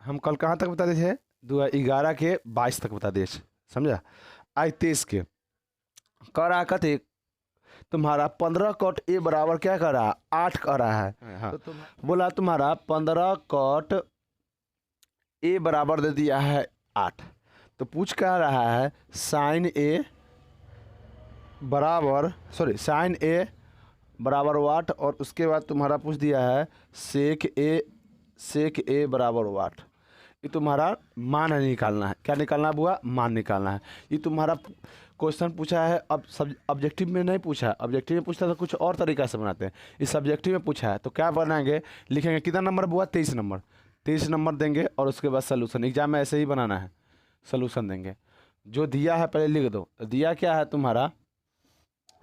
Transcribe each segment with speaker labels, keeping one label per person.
Speaker 1: हम कल कहाँ तक बता दिए थे? 11 के 22 तक बता दिए, समझा। आज 23 के करा कते तुम्हारा 15 कट ए बराबर क्या कर रहा है? 8 कर रहा है। हाँ। तो बोला तुम्हारा 15 कट ए बराबर दे दिया है 8। तो पूछ कह रहा है साइन ए बराबर साइन ए बराबर वाट, और उसके बाद तुम्हारा पूछ दिया है सेक ए बराबर वाट। ये तुम्हारा मान निकालना है। क्या निकालना है बुआ? मान निकालना है। ये तुम्हारा क्वेश्चन पूछा है, अब सब ऑब्जेक्टिव में नहीं पूछा है। ऑब्जेक्टिव में पूछता तो कुछ और तरीका से बनाते हैं, इस सब्जेक्टिव में पूछा है। तो क्या बनाएंगे, लिखेंगे कितना नंबर बुआ? 23 नंबर। 23 नंबर देंगे और उसके बाद सलूशन। एग्जाम में ऐसे ही बनाना है, सलूशन देंगे। जो दिया है पहले लिख दो। दिया क्या है तुम्हारा?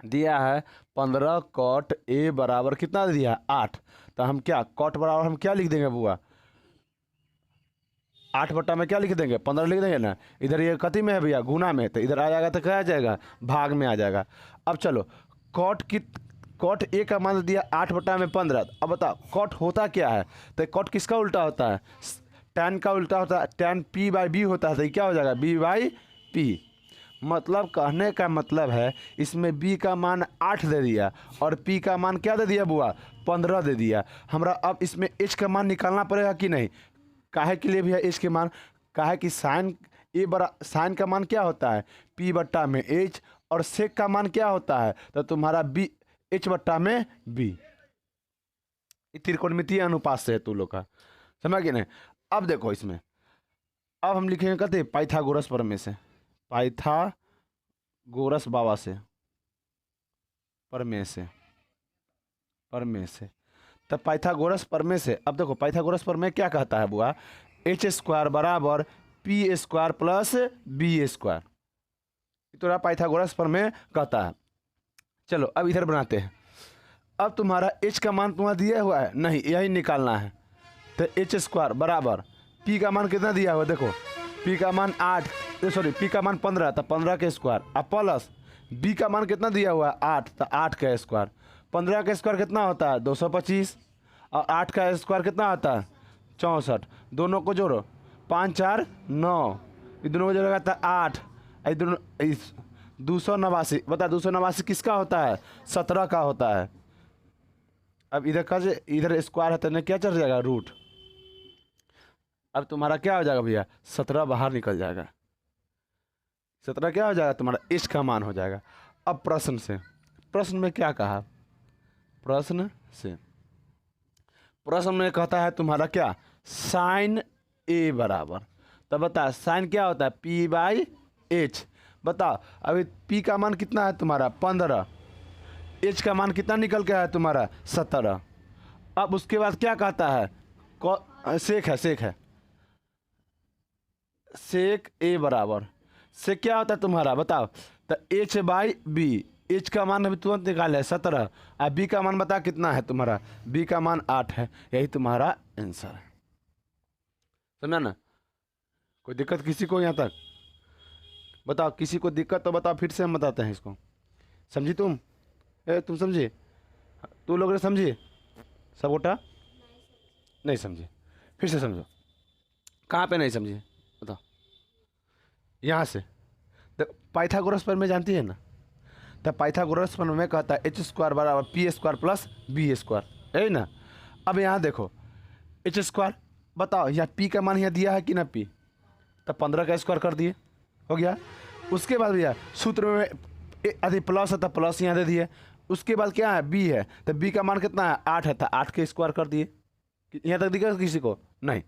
Speaker 1: दिया है 15 कॉट ए बराबर कितना दिया? 8। तो हम क्या कॉट बराबर हम क्या लिख देंगे बुआ? 8 बट्टा में क्या लिख देंगे? 15 लिख देंगे ना। इधर ये कति में है भैया? गुना में। तो इधर आ जाएगा तो क्या आ जाएगा? भाग में आ जाएगा। अब चलो कॉट ए का मान दिया 8 बट्टा में 15। अब बताओ कॉट होता क्या है? तो कॉट किसका उल्टा होता है? टैन का उल्टा होता है। टैन पी बाई बी होता है। तो क्या हो जाएगा? B by P. मतलब कहने का मतलब है इसमें b का मान 8 दे दिया और p का मान क्या दे दिया बुआ? 15 दे दिया। हमरा अब इसमें h का मान निकालना पड़ेगा कि नहीं? काहे के लिए भी है h के मान? काहे कि साइन का मान क्या होता है? p बट्टा में h, और सेक का मान क्या होता है? तो तुम्हारा b h बट्टा में b। त्रिकोणमितीय अनुपात से है तू लोग का, समझ गए नहीं? अब देखो इसमें, अब हम लिखेंगे कहते पाइथागोरस प्रमेय से। पाइथागोरस बाबा से प्रमेय से तब पाइथागोरस प्रमेय से। अब देखो पाइथागोरस प्रमेय क्या कहता है बुआ? एच स्क्वायर बराबर P square plus B square. तो पाइथागोरस प्रमेय कहता है। चलो अब इधर बनाते हैं। अब तुम्हारा h का मान तुम्हारा दिया हुआ है नहीं, यही निकालना है। तो एच स्क्वायर बराबर p का मान कितना दिया हुआ? देखो p का मान 8, p का मान 15, तो 15 के स्क्वायर। अब प्लस b का मान कितना दिया हुआ है? 8, तो 8 का स्क्वायर। 15 का स्क्वायर कितना होता है? 225, और 8 का स्क्वायर कितना होता है? 64। दोनों को जोड़ो, 5 4 9, ये दोनों को जोड़ेगा तो 8। ये दोनों 289। बता 289 किसका होता है? 17 का होता है। अब इधर स्क्वायर है तो क्या चढ़ जाएगा? रूट। अब तुम्हारा क्या हो जाएगा भैया? 17 बाहर निकल जाएगा। 17 क्या हो जाएगा? तुम्हारा h का मान हो जाएगा। अब प्रश्न में क्या कहा? प्रश्न में कहता है तुम्हारा क्या? साइन ए बराबर। तो बता साइन क्या होता है? p by H. बताओ अभी p का मान कितना है तुम्हारा? 15। h का मान कितना निकल के है तुम्हारा? 17। अब उसके बाद क्या कहता है? सेक है सेक ए बराबर से क्या होता है तुम्हारा? बताओ। तो h बाई बी। h का मान अभी तुरंत निकाले 17, और b का मान बता कितना है तुम्हारा? b का मान 8 है। यही तुम्हारा आंसर है। समझा ना? कोई दिक्कत किसी को यहाँ तक? बताओ किसी को दिक्कत तो बताओ, फिर से हम बताते हैं इसको। समझी तुम? तुम समझे? तू लोग समझिए? सब गोटा नहीं समझे? फिर से समझो। कहाँ पे नहीं समझिए बताओ? यहाँ से। तो पाइथागोरस प्रमेय जानती है ना? तो पाइथागोरस प्रमेय कहता है एच स्क्वायर बराबर P square plus B square, है ना? अब यहाँ देखो एच स्क्वायर, बताओ यहाँ पी का मान यहाँ दिया है कि ना? पी तो 15 का स्क्वायर कर दिए, हो गया। उसके बाद भैया सूत्र में यदि प्लस है तो प्लस यहाँ दे दिए। उसके बाद क्या है? बी है, तो बी का मान कितना है? 8 है, तो 8 के स्क्वायर कर दिए। यहाँ तक दिखेगा किसी को? नहीं।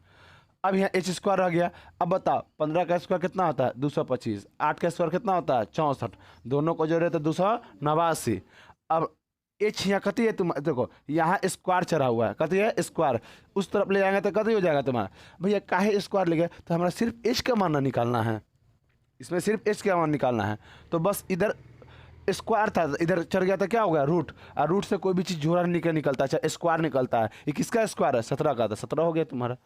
Speaker 1: अब यहाँ एच स्क्वायर रह गया। अब बताओ 15 का स्क्वायर कितना होता है? 225। 8 का स्क्वायर कितना होता है? 64। दोनों को जोड़े तो 289। अब एच यहाँ कति है? तुम देखो यहाँ स्क्वायर चढ़ा हुआ है, कति है? स्क्वायर। उस तरफ ले जाएंगे तो कति हो जाएगा तुम्हारा? भैया काहे स्क्वायर ले गए? तो हमारा सिर्फ एच का मान निकालना है, इसमें सिर्फ एच का मान निकालना है। तो बस इधर स्क्वायर था, इधर चढ़ गया तो क्या हो गया? रूट। और रूट से कोई भी चीज़ जोड़ा निकलता है, चाहे स्क्वायर निकलता है। ये किसका स्क्वायर है? 17 का। था 17 हो गया तुम्हारा।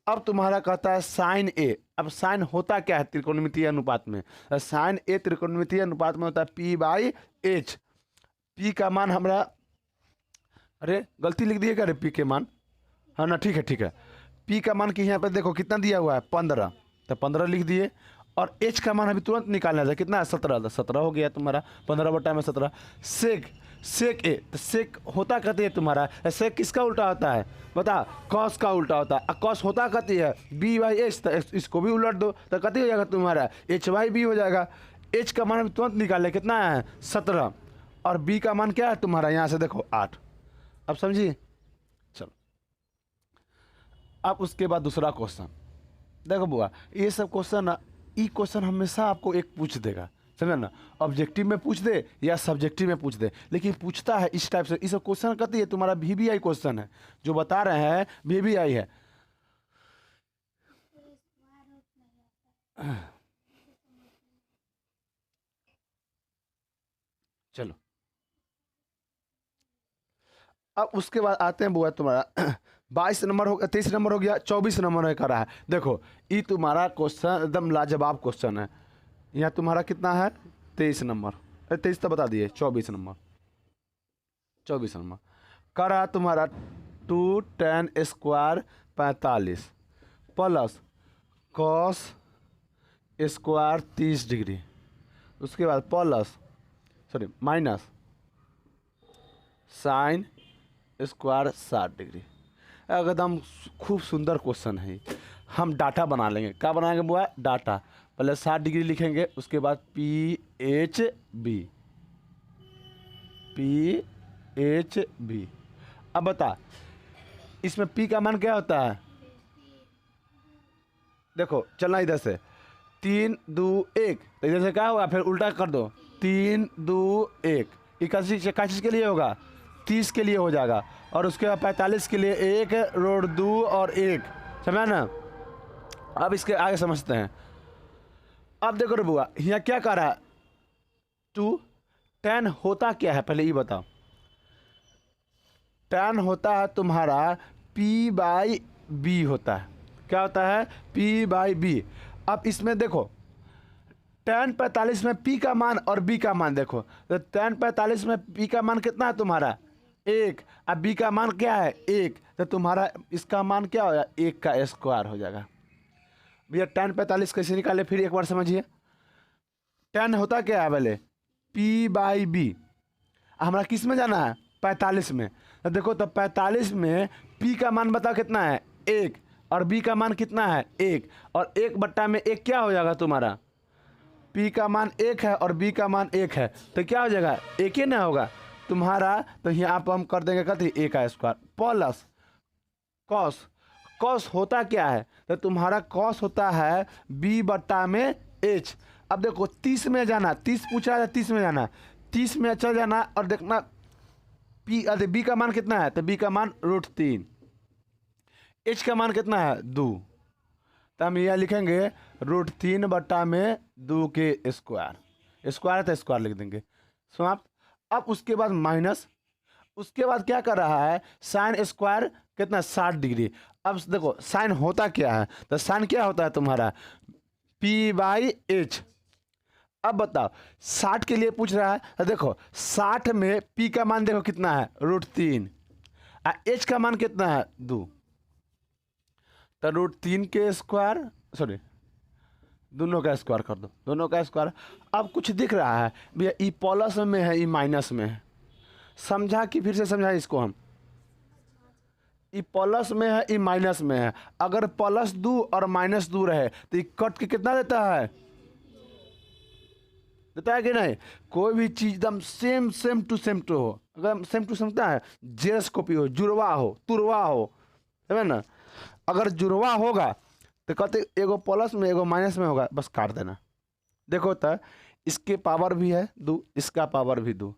Speaker 1: अब तुम्हारा कहता है साइन ए। अब साइन होता क्या है त्रिकोणमितीय अनुपात में? साइन ए त्रिकोणमितीय अनुपात में होता है पी बाई एच। पी का मान हमारा, अरे गलती लिख दिए क्या रे? पी के मान, हाँ ना, ठीक है। पी का मान की यहाँ पे देखो कितना दिया हुआ है 15, तो 15 लिख दिए। और एच का मान अभी तुरंत निकालना था, कितना है 17, तो 17 हो गया तुम्हारा 15/17। सेक, सेक ए, तो सेक होता कहती है तुम्हारा, सेक किसका उल्टा होता है बता, कॉस का उल्टा होता है। कॉस होता कहती है B/H, तो इसको भी उलट दो तो कहती हो जाएगा तुम्हारा H/B हो जाएगा। एच का मान अभी तुरंत निकाले, कितना है 17, और बी का मान क्या है तुम्हारा यहाँ से देखो 8। अब समझिए, चलो अब उसके बाद दूसरा क्वेश्चन देखो बुआ, ये सब क्वेश्चन ना, ई क्वेश्चन हमेशा आपको एक पूछ देगा, समझे ना, ऑब्जेक्टिव में पूछ दे या सब्जेक्टिव में पूछ दे, लेकिन पूछता है इस टाइप से। इस क्वेश्चन कहती है तुम्हारा VBI क्वेश्चन है, जो बता रहे हैं VBI है। चलो अब उसके बाद आते हैं बुआ तुम्हारा 22 नंबर हो गया, 23 नंबर हो गया, 24 नंबर का रहा है। देखो ये तुम्हारा क्वेश्चन एकदम लाजवाब क्वेश्चन है। यहाँ तुम्हारा कितना है 23 नंबर, 23 तो बता दिए, 24 नंबर, 24 नंबर का रहा तुम्हारा 2 tan square 45 plus cos square 30 degree, उसके बाद plus minus sine square 60 degree. एकदम खूब सुंदर क्वेश्चन है। हम डाटा बना लेंगे, क्या बनाएंगे बुआ, डाटा। पहले 60 डिग्री लिखेंगे, उसके बाद PHB, PHB। अब बता इसमें P का मान क्या होता है, देखो चलना इधर से 3 2 1, तो इधर से क्या होगा, फिर उल्टा कर दो 3 2 1, क्या चीज़ के लिए होगा 30 के लिए हो जाएगा, और उसके बाद 45 के लिए 1 रोड 2 और 1, समझा ना। अब इसके आगे समझते हैं। अब देखो रे बुआ यहाँ क्या कह रहा है 2 tan होता क्या है, पहले ये बताओ। tan होता है तुम्हारा P/B होता है, क्या होता है P/B। अब इसमें देखो tan 45 में P का मान और B का मान देखो, तो tan 45 में P का मान कितना है तुम्हारा 1, अब B का मान क्या है 1, तो तुम्हारा इसका मान क्या हो जाएगा 1 का स्क्वायर हो जाएगा। भैया tan 45 कैसे निकाले, फिर एक बार समझिए। tan होता क्या है पहले P/B, हमारा किस में जाना है 45 में, तो देखो तो 45 में P का मान बताओ कितना है 1, और B का मान कितना है 1, और 1/1 क्या हो जाएगा तुम्हारा, P का मान 1 है और B का मान 1 है, तो क्या हो जाएगा 1 ही ना होगा तुम्हारा। तो यहाँ पर हम कर देंगे कथी 1 का स्क्वायर प्लस कॉस। कॉस होता क्या है, तो तुम्हारा कॉस होता है B/H। अब देखो 30 में जाना, 30 पूछा है 30 में जाना, 30 में चल जाना, और देखना B का मान कितना है, तो B का मान √3, H का मान कितना है 2, तो हम यह लिखेंगे √3/2 के स्क्वायर, स्क्वायर है तो स्क्वायर लिख देंगे, समाप्त। अब उसके बाद माइनस, उसके बाद क्या कर रहा है साइन स्क्वायर कितना 60 डिग्री। अब देखो साइन होता क्या है, तो साइन क्या होता है तुम्हारा P/H। अब बताओ 60 के लिए पूछ रहा है, तो देखो 60 में P का मान देखो कितना है √3, और H का मान कितना है 2, तो √3 के स्क्वायर दोनों का स्क्वायर कर दो, दोनों का स्क्वायर। अब कुछ दिख रहा है भैया ई प्लस में है ई माइनस में है, समझा कि फिर से समझा इसको हम, ई प्लस में है ई माइनस में है, अगर +2 और -2 रहे तो ये कट के कितना देता है कि नहीं। कोई भी चीज एकदम सेम टू हो, अगर सेम टू सेम है जेरस कॉपी हो, जुड़वा हो, तुरवा हो, समझ ना। अगर जुड़वा होगा तो कहते एगो प्लस में एगो माइनस में होगा, बस काट देना। देखो तो इसके पावर भी है 2, इसका पावर भी 2,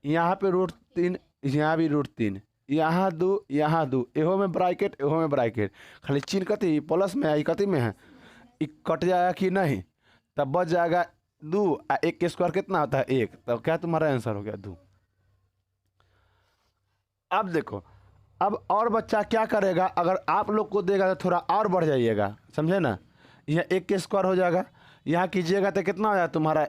Speaker 1: यहाँ पे √3, यहाँ भी √3, यहाँ 2 यहाँ 2, एहो में ब्रैकेट एहो में ब्रैकेट, खाली चिन्ह कति प्लस में है कति में है, ये कट जाएगा कि नहीं, तब बच जाएगा 2, 1 के स्क्वायर कितना होता है 1, तब क्या तुम्हारा आंसर हो गया 2। अब देखो अब और बच्चा क्या करेगा, अगर आप लोग को देगा तो थोड़ा और बढ़ जाइएगा, समझे ना। यहाँ 1 के स्क्वायर हो जाएगा, यहाँ कीजिएगा तो कितना हो जाएगा तुम्हारा,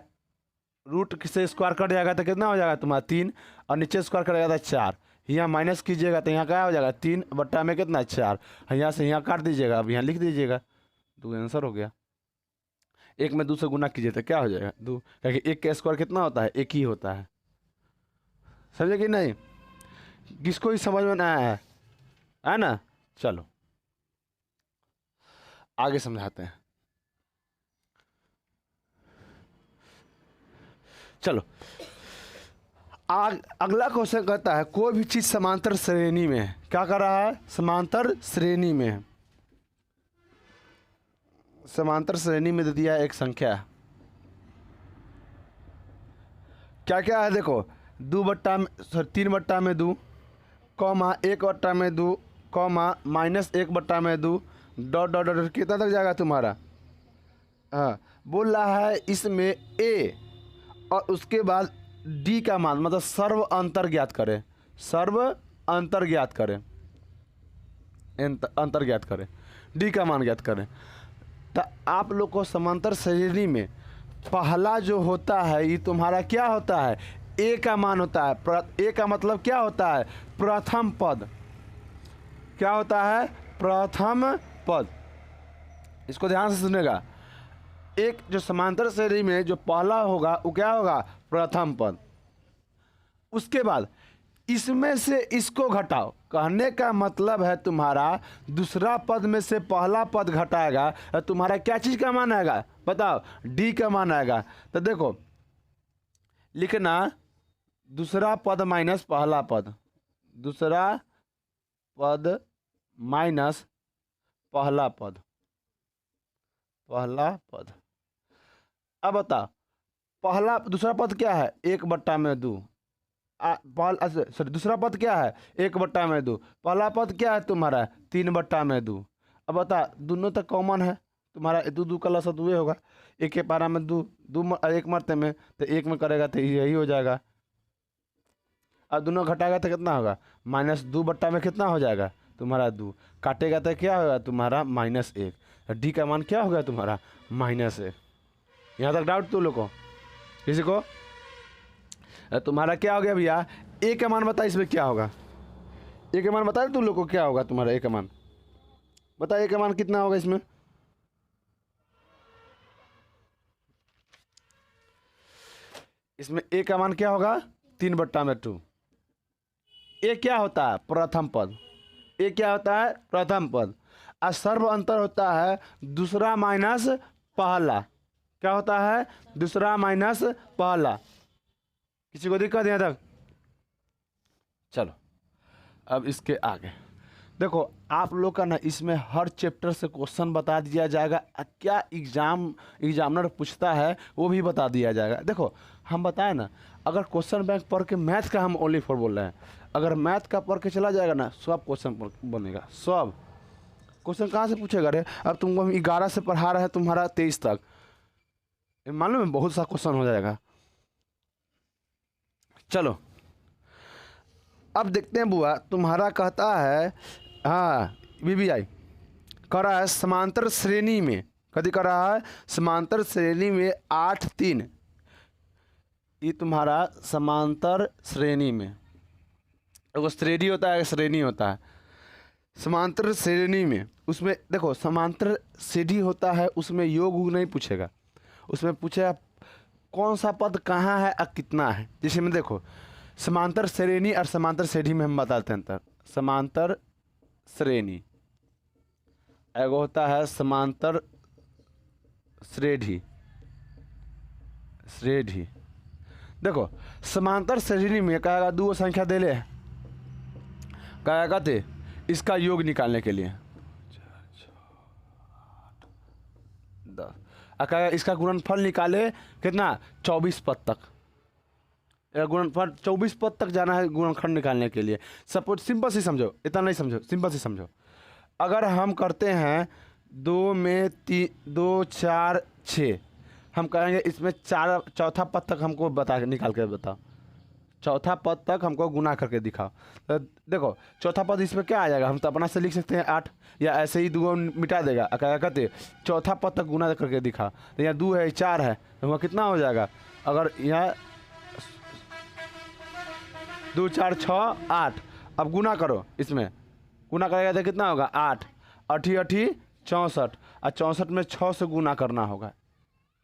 Speaker 1: रूट से स्क्वायर कट जाएगा तो कितना हो जाएगा तुम्हारा 3, और नीचे स्क्वायर कट जाएगा 4, यहाँ माइनस कीजिएगा तो यहाँ क्या हो जाएगा 3 में कितना 4, यहाँ से यहाँ काट दीजिएगा, अब यहाँ लिख दीजिएगा, तो आंसर हो गया। 1 में 2 से गुना कीजिए तो क्या हो जाएगा 2, क्योंकि 1 का स्क्वायर कितना होता है 1 ही होता है। समझे कि नहीं? किसको ही समझ में ना आया है ना? चलो आगे समझाते हैं। चलो अगला क्वेश्चन कहता है कोई भी चीज समांतर श्रेणी में है। क्या कर रहा है? समांतर श्रेणी में है। समांतर श्रेणी में दे दिया एक संख्या, क्या क्या है देखो, 3/2, comma 1/2, comma -1/2, dot dot dot कितना तक जाएगा तुम्हारा? हाँ, बोल रहा है इसमें ए और उसके बाद डी का मान, मतलब सर्व अंतर ज्ञात करें, सर्व अंतर ज्ञात करें, अंतर ज्ञात करें, डी का मान ज्ञात करें। तो आप लोग को समांतर श्रेणी में पहला जो होता है ये तुम्हारा क्या होता है? ए का मान होता है। ए का मतलब क्या होता है? प्रथम पद। क्या होता है? प्रथम पद। इसको ध्यान से सुनेगा। एक जो समांतर श्रेणी में जो पहला होगा वो क्या होगा? प्रथम पद। उसके बाद इसमें से इसको घटाओ, कहने का मतलब है तुम्हारा दूसरा पद में से पहला पद घटाएगा तो तुम्हारा क्या चीज़ का मान आएगा? बताओ, डी का मान आएगा। तो देखो लिखना दूसरा पद माइनस पहला पद, दूसरा पद माइनस पहला पद, पहला पद। अब बताओ पहला दूसरा पद क्या है? 1/2। सॉरी, दूसरा पद क्या है? 1/2। पहला पद क्या है तुम्हारा? 3/2। अब बता, दोनों तक कॉमन है तुम्हारा, 2 का लसा 2 होगा, 1 के पारा में 2, 1 मरते में तो 1 में करेगा तो यही हो जाएगा। अब दोनों घटाएगा तो कितना होगा? -2 में कितना हो जाएगा तुम्हारा? 2 काटेगा तो क्या होगा तुम्हारा? -1। डी का मान क्या होगा तुम्हारा? -1। यहाँ तक डाउट तुम लोग को? किसी को? तुम्हारा क्या हो गया भैया? ए का मान बता, इसमें क्या होगा? ए का मान बता तुम लोग को क्या होगा तुम्हारा? ए का मान बता, ए का मान कितना होगा इसमें? इसमें ए का मान क्या होगा? 3/2। ए क्या होता है? प्रथम पद। ए क्या होता है? प्रथम पद। और सर्व अंतर होता है दूसरा माइनस पहला। क्या होता है? दूसरा माइनस पहला। किसी को दिक्कत यहाँ तक? चलो अब इसके आगे देखो, आप लोग का ना इसमें हर चैप्टर से क्वेश्चन बता दिया जाएगा। क्या एग्जामिनर पूछता है वो भी बता दिया जाएगा। देखो हम बताएं ना, अगर क्वेश्चन बैंक पढ़ के मैथ का हम ओनली फॉर बोल रहे हैं, अगर मैथ का पढ़ के चला जाएगा ना सब क्वेश्चन बनेगा। सब क्वेश्चन कहाँ से पूछेगा रे? अब तुमको हम 11 से पढ़ा रहे हैं तुम्हारा 23 तक, मालूम है बहुत सा क्वेश्चन हो जाएगा। चलो अब देखते हैं बुआ, तुम्हारा कहता है हाँ बीबीआई कह रहा है समांतर श्रेणी में, कभी कह रहा है समांतर श्रेणी में 8 3। ये तुम्हारा समांतर श्रेणी में, वो श्रेणी होता है श्रेणी होता है। समांतर श्रेणी में उसमें देखो समांतर श्रेणी होता है, उसमें योग उग नहीं पूछेगा, उसमें पूछेगा कौन सा पद कहाँ है और कितना है। जैसे में देखो समांतर श्रेणी और समांतर श्रेणी में हम बताते हैं अंतर। समांतर श्रेणी एगो होता है समांतर श्रेणी। श्रेणी देखो समांतर श्रेणी में कहेगा 2 संख्या दे ले, कहेगा थे इसका योग निकालने के लिए 10, और कहेगा इसका गुणनफल निकाले कितना 24 पद तक। गुणनफल 24 पद तक जाना है गुणनखंड निकालने के लिए। सपोज सिंपल से समझो, इतना नहीं समझो, सिंपल से समझो। अगर हम करते हैं 2 में 3 2 4 6, हम कहेंगे इसमें चौथा पद तक हमको बता निकाल के बताओ, चौथा पद तक हमको गुना करके दिखाओ। तो देखो चौथा पद इसमें क्या आ जाएगा, हम तो अपना से लिख सकते हैं 8, या ऐसे ही 2 मिटा देगा। क्या कहते चौथा पद तक गुना करके दिखा, तो यहाँ 2 है 4 है, तो वहाँ कितना हो जाएगा? अगर यहाँ 2 4 6 8, अब गुना करो, इसमें गुना करेगा तो कितना होगा 8, 8 8 64, और 64 में 6 से गुना करना होगा,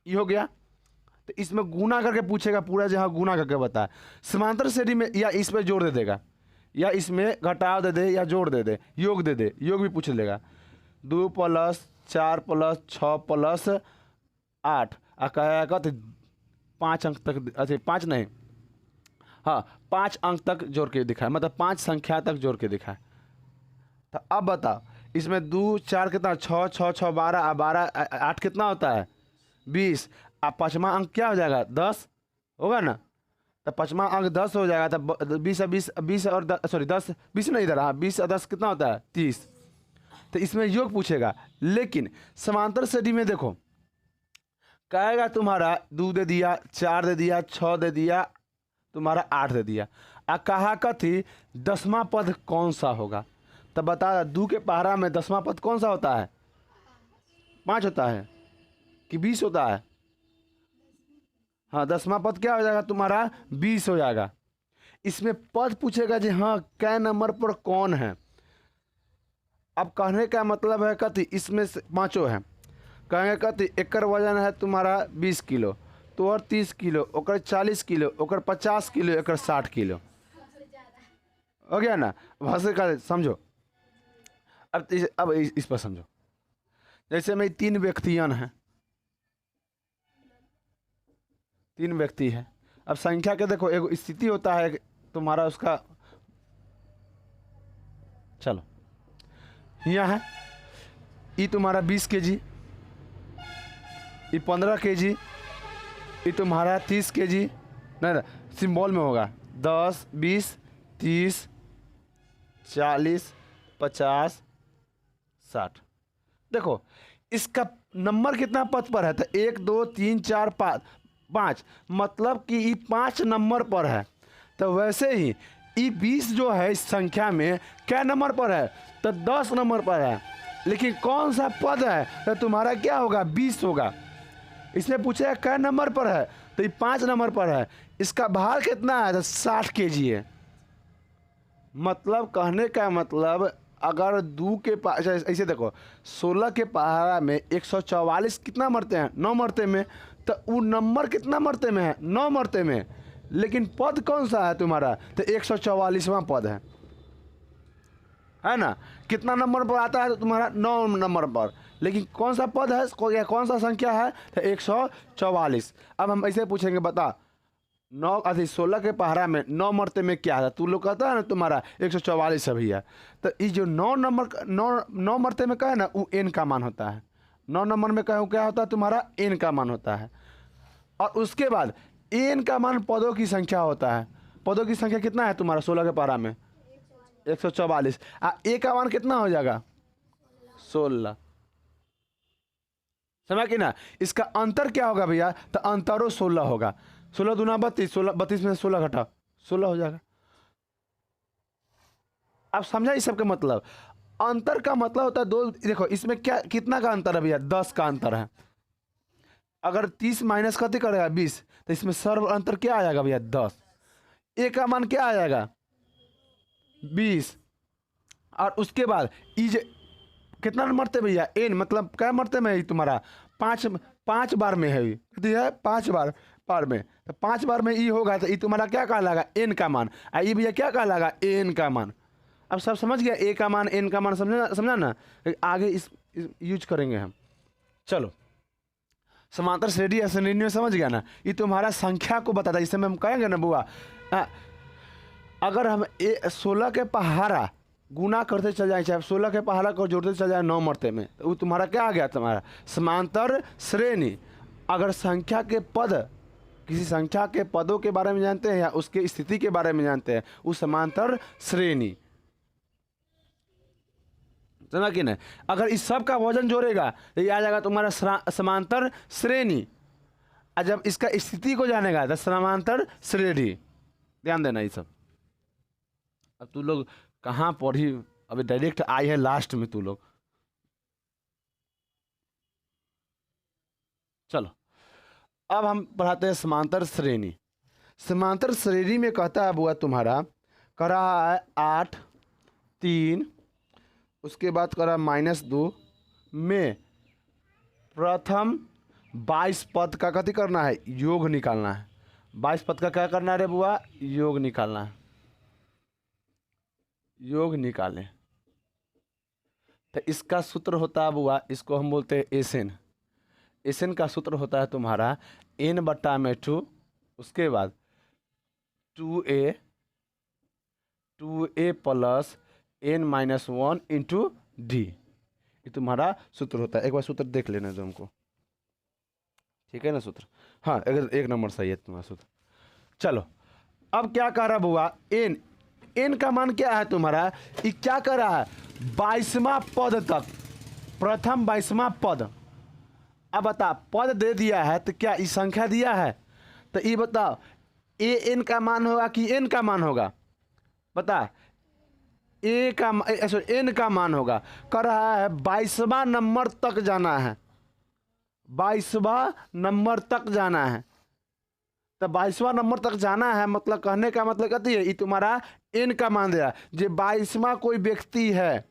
Speaker 1: ये हो गया। तो इसमें गुना करके पूछेगा पूरा, जहाँ गुना करके बता। समांतर श्रेणी में या इस पर जोड़ दे देगा, या इसमें घटाव दे दे या जोड़ दे दे, योग दे दे, योग भी पूछ लेगा। 2 + 4 + 6 + 8 कहेगा तो 5 अंक तक, अच्छा 5 नहीं, हाँ 5 अंक तक जोड़ के दिखाए, मतलब 5 संख्या तक जोड़ के दिखाए। तो अब बताओ इसमें 2 4 कितना, 6 6 6 12, 12 8 कितना होता है 20। अब पाँचवा अंक क्या हो जाएगा 10 होगा ना, तो पाँचवा अंक 10 हो जाएगा। तो 20 20 और 10 20 नहीं इधर, हाँ 20 और 10 कितना होता है 30। तो इसमें योग पूछेगा। लेकिन समांतर श्रेणी में देखो कहेगा तुम्हारा 2 दे दिया, 4 दे दिया, 6 दे दिया, तुम्हारा 8 दे दिया, कहा कथी 10वां पद कौन सा होगा। तब बता 2 के पहाड़ा में 10वां पद कौन सा होता है, 5 होता है कि 20 होता है। हाँ 10वां पद क्या हो जाएगा तुम्हारा 20 हो जाएगा। इसमें पद पूछेगा जी हाँ कै नंबर पर कौन है। अब कहने का मतलब है कथी इसमें से पाँचों है, कहेंगे कथी एकर वजन है तुम्हारा 20 किलो, तो और 30 किलो, ओकर 40 किलो, ओकर 50 किलो, एकर 60 किलो, हो गया ना। भाषा का समझो। अब इस पर समझो, जैसे में 3 व्यक्तियां हैं, 3 व्यक्ति है। अब संख्या के देखो एक स्थिति होता है तुम्हारा उसका, चलो यहाँ है ये तुम्हारा 20 kg, ये 15 kg, ये तुम्हारा 30 kg, नहीं ना सिंबल में होगा 10 20 30 40 50 60। देखो इसका नंबर कितना पद पर है, तो 1 2 3 4 5, मतलब कि ये 5 नंबर पर है। तो वैसे ही ये 20 जो है इस संख्या में क्या नंबर पर है, तो 10 नंबर पर है। लेकिन कौन सा पद है, तो तुम्हारा क्या होगा 20 होगा। इसमें पूछेगा क्या नंबर पर है, तो ये 5 नंबर पर है। इसका भार कितना है, तो 60 kg है। मतलब कहने का मतलब अगर 2 के ऐसे देखो 16 के पहाड़ा में 144 कितना मरते हैं 9 मरते में, तो वो नंबर कितना मरते में है 9 मरते में। लेकिन पद कौन सा है तुम्हारा, तो 144वां पद है ना। कितना नंबर पर आता है तो तुम्हारा 9 नंबर पर, लेकिन कौन सा पद है, कौन सा संख्या है, तो 144। अब हम ऐसे पूछेंगे बता 16 के पहाड़ा में 9 मरते में क्या है, तू लोग कहता है ना तुम्हारा 144 अभी है। तो ये जो 9 मरते में क्या है ना, वो n का मान होता है। 9 नंबर में क्या होता है तुम्हारा n का मान होता है। और उसके बाद n का मान पदों की संख्या होता है। पदों की संख्या कितना है तुम्हारा 16 के पहाड़ा में 144, a का मान कितना हो जाएगा 16। समझ कि ना। इसका अंतर क्या होगा भैया, तो अंतरों 16 होगा। 16 दूना 32, 32 में 16 घटा 16 हो जाएगा। अब समझा इस सब का मतलब। अंतर का मतलब होता है दो, देखो इसमें क्या कितना का अंतर है भैया 10 का अंतर है। अगर 30 माइनस कति करेगा 20, तो इसमें सर्व अंतर क्या आ जाएगा भैया 10। ए का मान क्या आ जाएगा 20। और उसके बाद कितना मरते भैया n, मतलब क्या मरते में तुम्हारा 5 बार में है, कितनी है 5 बार में। तो 5 बार में ई होगा तो ई तुम्हारा क्या कहलाएगा n का मान, ई भैया क्या कहलाएगा n का मान। अब सब समझ गया a का मान n का मान, समझा ना। आगे इस यूज करेंगे हम। चलो समांतर श्रेणी या श्रेणी में समझ गया ना। ये तुम्हारा संख्या को बताता है, इसमें हम कहेंगे ना बुआ अगर हम 16 के पहाड़ा गुना करते चल जाए, चाहे 16 के पहाड़ा को जोड़ते चल जाए 9 मरते में, तो वो तुम्हारा क्या आ गया तुम्हारा समांतर श्रेणी। अगर संख्या के पद, किसी संख्या के पदों के बारे में जानते हैं या उसके स्थिति के बारे में जानते हैं, वो समांतर श्रेणी, समझा कि नहीं। अगर इस सब का वजन जोड़ेगा तो ये आ जाएगा तुम्हारा समांतर श्रेणी। और जब इसका स्थिति को जानेगा तो समांतर श्रेणी। ध्यान देना ये सब। अब तू लोग कहाँ पढ़ी, अभी डायरेक्ट आई है लास्ट में तू लोग। चलो अब हम पढ़ाते हैं समांतर श्रेणी। समांतर श्रेणी में कहता है बुआ तुम्हारा, कर रहा है 8 3, उसके बाद कर रहा है -2 में प्रथम 22 पद का कथी करना है, योग निकालना है। 22 पद का क्या करना है रे बुआ, योग निकालना है। योग निकालें तो इसका सूत्र होता है बुआ, इसको हम बोलते हैं एसएन। एसएन का सूत्र होता है तुम्हारा n/2, उसके बाद 2a plus n-1 into D, ये तुम्हारा सूत्र होता है। एक बार सूत्र देख लेना जो हमको, ठीक है ना सूत्र। हाँ, अगर 1 नंबर सही है तुम्हारा सूत्र। चलो अब क्या कह रहा बुआ, एन का मान क्या है तुम्हारा, ये क्या कर रहा है, 22वां पद तक, प्रथम 22वां पद। अब बता, पद दे दिया है तो क्या ये संख्या दिया है, तो ये बताओ ए एन का मान होगा कि एन का मान होगा, बता। एन का मान होगा। कर रहा है 22वां नंबर तक जाना है, 22वां नंबर तक जाना है। तो 22वां नंबर तक जाना है, मतलब कहने का मतलब कहती है ये तुम्हारा एन का मान दिया। जो 22वां कोई व्यक्ति है,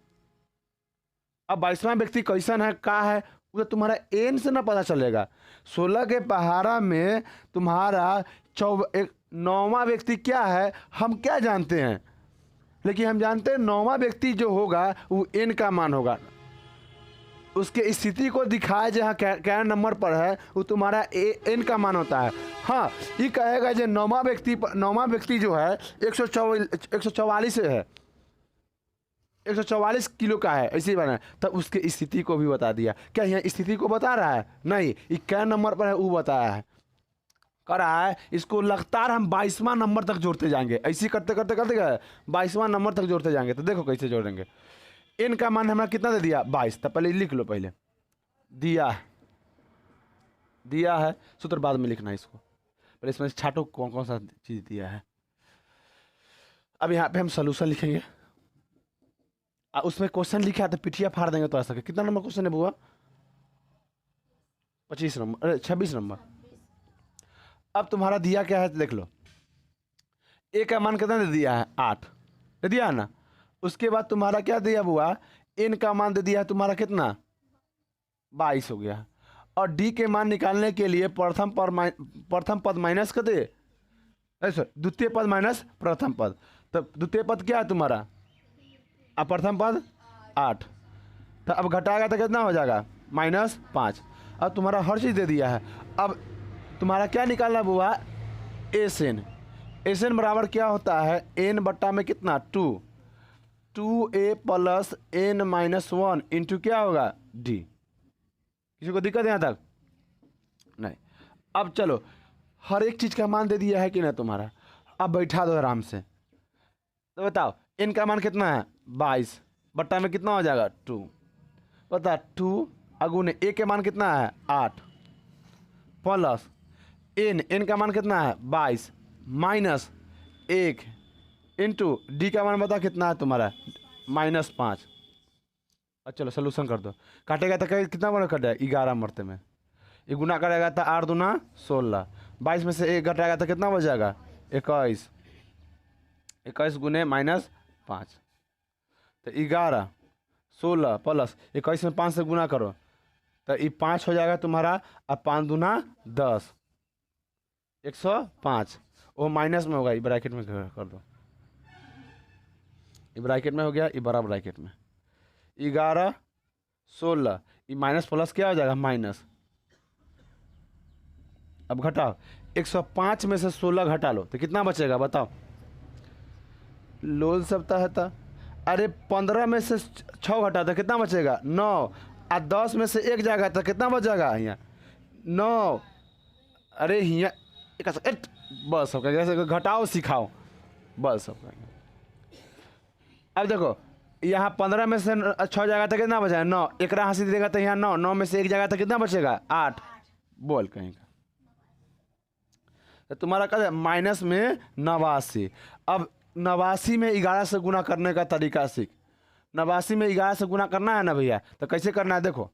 Speaker 1: अब 22वां व्यक्ति कैसन है, का है, वो तुम्हारा एन से ना पता चलेगा। 16 के पहाड़ा में तुम्हारा 9वां व्यक्ति क्या है, हम क्या जानते हैं, लेकिन हम जानते हैं 9वां व्यक्ति जो होगा वो एन का मान होगा। उसके स्थिति को दिखाए जहाँ क्या नंबर पर है, वो तुम्हारा एन का मान होता है। हाँ, ये कहेगा जो 9वां व्यक्ति जो है 144 है, 144 किलो का है, ऐसे ही बना है, तब उसके स्थिति को भी बता दिया। क्या यहाँ स्थिति को बता रहा है, नहीं, ये क्या नंबर पर है वो बताया है। कर रहा है इसको लगातार हम 22वां नंबर तक जोड़ते जाएंगे, ऐसे करते करते करते गए 22वां नंबर तक जोड़ते जाएंगे। तो देखो कैसे जोड़ेंगे। एन का मान हमारा कितना दे दिया, 22, तो पहले लिख लो, पहले दिया है, सूत्र बाद में लिखना है इसको, पहले इसमें छाटो कौन कौन सा चीज़ दिया है। अब यहाँ पे हम सोल्यूशन लिखेंगे, उसमें क्वेश्चन लिखा है तो पिठिया फाड़ देंगे तो आ सके। कितना नंबर क्वेश्चन है बुआ, 25 नंबर, 26 नंबर। अब तुम्हारा दिया क्या है, देख लो। ए का मान कितना दे दिया है, 8 दे दिया है ना। उसके बाद तुम्हारा क्या दिया बुआ, एन का मान दे दिया है तुम्हारा कितना, 22 हो गया। और डी के मान निकालने के लिए प्रथम पद माइनस कर दे, ऐसा द्वितीय पद माइनस प्रथम पद। तो द्वितीय पद क्या है तुम्हारा, अब प्रथम पद 8, तो अब घटाएगा तो कितना हो जाएगा, -5। अब तुम्हारा हर चीज़ दे दिया है। अब तुम्हारा क्या निकालना बुआ, एसएन। एसएन बराबर क्या होता है, एन बट्टा में कितना, 2a प्लस n-1 इंटू क्या होगा, डी। किसी को दिक्कत यहाँ तक नहीं। अब चलो, हर एक चीज़ का मान दे दिया है कि ना तुम्हारा। अब बैठा दो आराम से, तो बताओ एन का मान कितना है, 22 बट्टा में कितना हो जाएगा, 2। बता 2 अगुने ए के मान कितना है, 8 प्लस एन का मान कितना है, 22 -1 इंटू डी का मान बता कितना है तुम्हारा, -5। अब चलो सोल्यूशन कर दो। काटेगा तो कितना बड़ा कटेगा, 11 मरते में। ये गुना करेगा तो 8 दूना 16, 22 में से 1 घटाएगा तो कितना बच जाएगा, 21। 21 गुने -5, तो 11 16 प्लस 21 में 5 से गुना करो तो ये 5 हो जाएगा तुम्हारा। अब 5 दूना 10, 105। वो माइनस में होगा, ये ब्रैकेट में कर दो, ये ब्रैकेट में हो गया, ये बड़ा ब्रैकेट में। 11 16, ये माइनस प्लस क्या हो जाएगा, माइनस। अब घटाओ, 105 में से 16 घटा लो तो कितना बचेगा बताओ, लोल सबता है था। अरे 15 में से 6 घटा तो कितना बचेगा, 9। और 10 में से 1 जाएगा तो कितना बचेगा, यहाँ 9। अरे यहाँ बस सबका जैसे घटाओ सिखाओ, बस सबका। अब देखो यहाँ 15 में से 6 जाएगा तो कितना बचेगा, 9। एक हंसी देगा तो यहाँ 9, 9 में से 1 जाएगा तो कितना बचेगा, 8। बोल कहीं का, तो तुम्हारा क्या माइनस में 89। अब 89 में 11 से गुना करने का तरीका सीख। 89 में 11 से गुना करना है ना भैया, तो कैसे करना है देखो।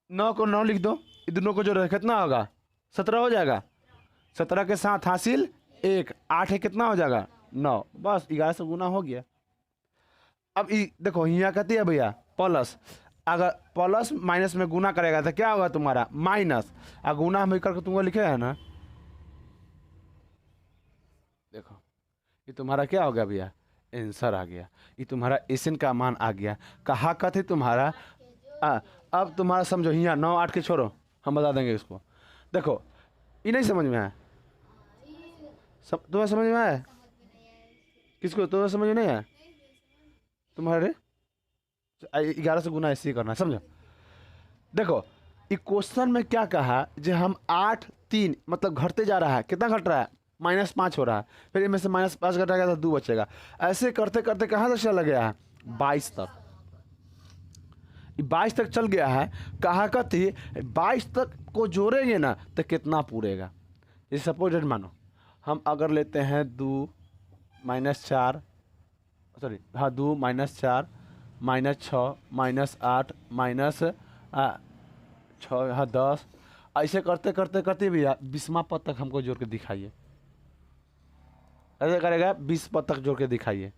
Speaker 1: 9 को 9 लिख दो, ये दोनों को जो कितना होगा, 17 हो जाएगा। 17 के साथ हासिल 1, 8 है कितना हो जाएगा, 9, बस 11 से गुना हो गया। अब देखो यहाँ कहती है भैया प्लस, अगर प्लस माइनस में गुना करेगा तो क्या होगा तुम्हारा माइनस, और गुना हम करके तुमको लिखे है ना, देखो ये तुम्हारा क्या हो गया भैया, आंसर आ गया। ये तुम्हारा एसन का मान आ गया। कहा कथे तुम्हारा अब तुम्हारा समझो, यहाँ 9 8 के छोड़ो, हम बता देंगे इसको। देखो ये नहीं समझ में आया, तुम्हें समझ में आया? किसको तुम्हें समझ में नहीं आया? तुम्हारे 11 से गुना ऐसे ही करना, समझो। देखो ये क्वेश्चन में क्या कहा, जो हम 8 3 मतलब घटते जा रहा है, कितना घट रहा है, -5 हो रहा है, फिर इनमें से -5 घटेगा तो 2 बचेगा। ऐसे करते करते कहाँ तक चला गया है, 22 तक। 22 तक चल गया है। कहा कहती 22 तक को जोड़ेंगे ना तो कितना पूरेगा। ये सपोज मानो हम अगर लेते हैं 2 -4 सॉरी हाँ 2 -4 -6 -8 -6 हाँ 10, ऐसे करते करते करते भैया 20वां पद तक हमको जोड़ के दिखाइए। ऐसे करेगा 20 पद तक जोड़ के दिखाइए।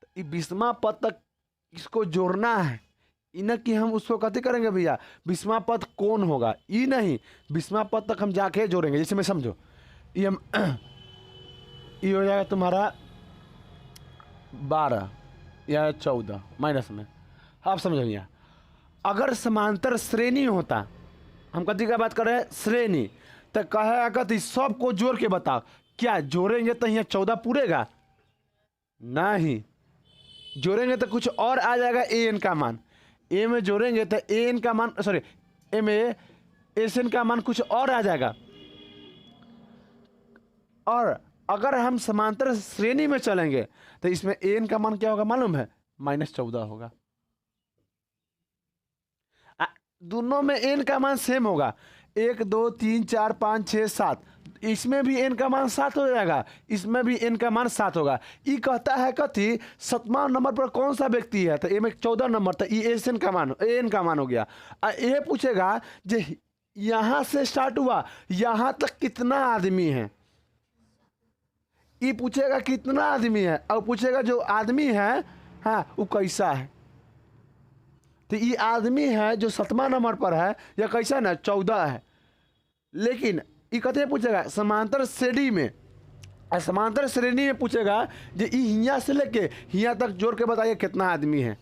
Speaker 1: तो 20वां पद तक इसको जोड़ना है, इन कि हम उसको कथी करेंगे भैया, 20वां पद कौन होगा, ये नहीं 20वां पद तक हम जाके जोड़ेंगे। जैसे मैं समझो ये हम ये हो जाएगा तुम्हारा 12 या 14 माइनस में। आप समझो भैया, अगर समांतर श्रेणी होता, हम कथी का बात कर रहे हैं श्रेणी, तो कहे कथी सबको जोड़ के बताओ, क्या जोड़ेंगे तो यहाँ 14 पूरेगा? नहीं, जोड़ेंगे तो कुछ और आ जाएगा ए एन का मान। ए में जोड़ेंगे तो ए एन का मान सॉरी ए में एस एन का मान कुछ और आ जाएगा। और अगर हम समांतर श्रेणी में चलेंगे तो इसमें ए एन का मान क्या होगा मालूम है, -14 होगा। दोनों में एन का मान सेम होगा, 1 2 3 4 5 6 7, इसमें भी एन का मान 7 हो जाएगा, इसमें भी एन का मान 7 होगा। ये कहता है कथी 7वां नंबर पर कौन सा व्यक्ति है, तो ए में 14 नंबर, तो ये एस एन का मान एन का मान हो गया। ये पूछेगा जे यहाँ से स्टार्ट हुआ यहाँ तक कितना आदमी है, ये पूछेगा कितना आदमी है, और पूछेगा जो आदमी है हाँ वो कैसा है। तो ये आदमी है जो 7वां नंबर पर है या कैसा ना 14 है। लेकिन ये कहते पूछेगा समांतर श्रेणी में, समांतर श्रेणी में पूछेगा जो यहाँ से लेके यहाँ तक जोड़ के बताइए कितना आदमी है।